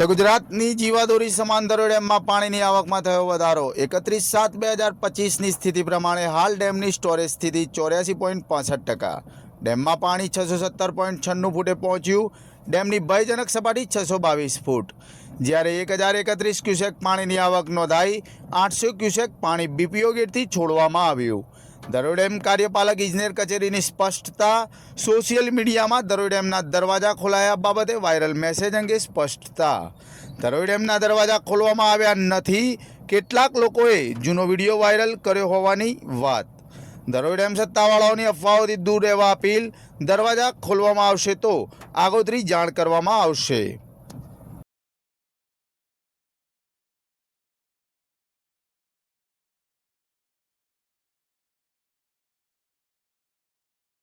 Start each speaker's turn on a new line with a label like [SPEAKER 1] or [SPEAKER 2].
[SPEAKER 1] તો ગુજરાતની જીવાદોરી સમાન ધરોઈ ડેમમાં પાણીની આવકમાં થયો વધારો। 31/7/2025ની સ્થિતિ પ્રમાણે હાલ ડેમની સ્ટોરેજ સ્થિતિ 84.65%। ડેમમાં પાણી 617.96 ફૂટે પહોંચ્યું। ડેમની ભયજનક સપાટી 622 ફૂટ, જ્યારે 1031 ક્યુસેક પાણીની આવક નોંધાઈ। 800 ક્યુસેક પાણી બીપીઓ ગેટથી છોડવામાં આવ્યું। ધરોઈ ડેમ કાર્યપાલક ઇજનેર કચેરીની સ્પષ્ટતા। સોશિયલ મીડિયામાં ધરોઈ ડેમના દરવાજા ખોલાયા બાબતે વાયરલ મેસેજ અંગે સ્પષ્ટતા। ધરોઈ ડેમના દરવાજા ખોલવામાં આવ્યા નથી, કેટલાક લોકોએ જૂનો વિડીયો વાયરલ કર્યો હોવાની વાત। ધરોઈ ડેમ સત્તાવાળાઓની અફવાઓથી દૂર રહેવા અપીલ। દરવાજા ખોલવામાં આવશે તો આગોતરી જાણ કરવામાં આવશે।